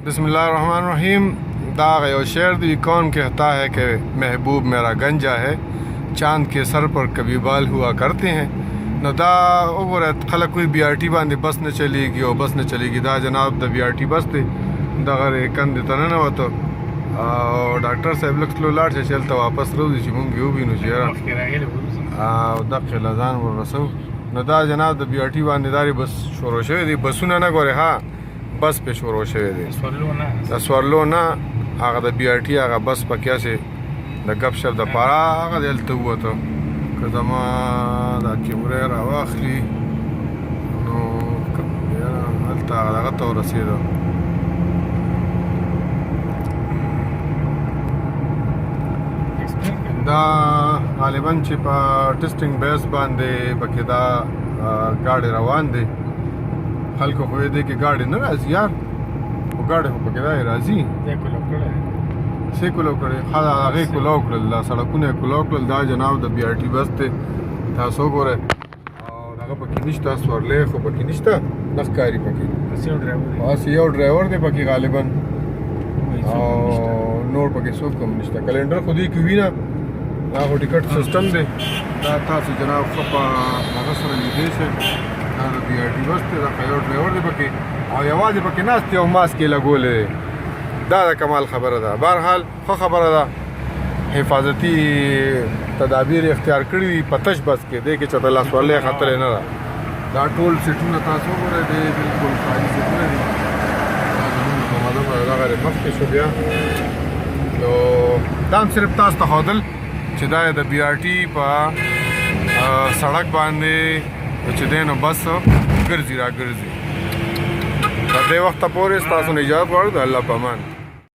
बिस्मिल्लाहिर्रहमानिर्रहीम। दाग और शेर दी कौन कहता है कि महबूब मेरा गंजा है, चांद के सर पर कभी बाल हुआ करते हैं। न दा ओगरत खलक कोई BRT बांधे बस न चलेगी और बस न चलेगी। दा जनाब द BRT बस थे दगरे कंधे तना न वतो और डॉक्टर साहब लक्स लो लाट से चलता वापस रोजी ची मुंगी हो भी नो चेहरा दख लजान वर रसो न दा जनाब द BRT बांधे दारी बस शोरो शवे दी बसुना न गोरे हाँ बस पे शोरो शवे दी स्वरलो ना आगा द BRT आगा बस पक्या से द गप शप द पारा आगा दलते हुआ तो कदमा द कैमरे रावाखली नो यार हलता आगा तो रसीदो دا غالبا چې په ټیسټینګ بیس باندې پکې دا ګاډي روان دي خلکو خو دې کې ګاډي نه راځي یار او ګاډي خو پکې راځي سیکولو کړي هغه کولو کړل سړکونه کولو کړل دا جناب د BRT بس ته تاسو ګوره او هغه پکې نشته سورلې خو پکې نشته نخکاری پکې بس یو ډرایور دی پکې غالبا او نور پکې څوک هم نشته کلندر خو دې کې وینا دا خو ټیکټ سیستم دی دا تاسو جناب خو په هغه سره لیدلی شئ دا د BRT بس دی دا یو ډرایور دی پکې او یوازې پکې ناست دی او ماسک یې لګولی دی دا د کمال خبره ده بهرحال ښه خبره ده حفاظتي تدابیر اختیار کړي دي په تش بس کې دی کې چېرته لاسوهلی خطرې نه ده دا ټول سیټونه تاسو وګورئ دی بلکل خالي سیټونه دي دا زمونږ په مذهب دغه مخکې شو بیا نو دا هم صرف تاسو ته ښودل چې دا د BRT په سړک باندې چې دی نو بس ګرځي را ګرځي تر دې وخته پورې ستاسو نه اجازت غواړو د الله په امان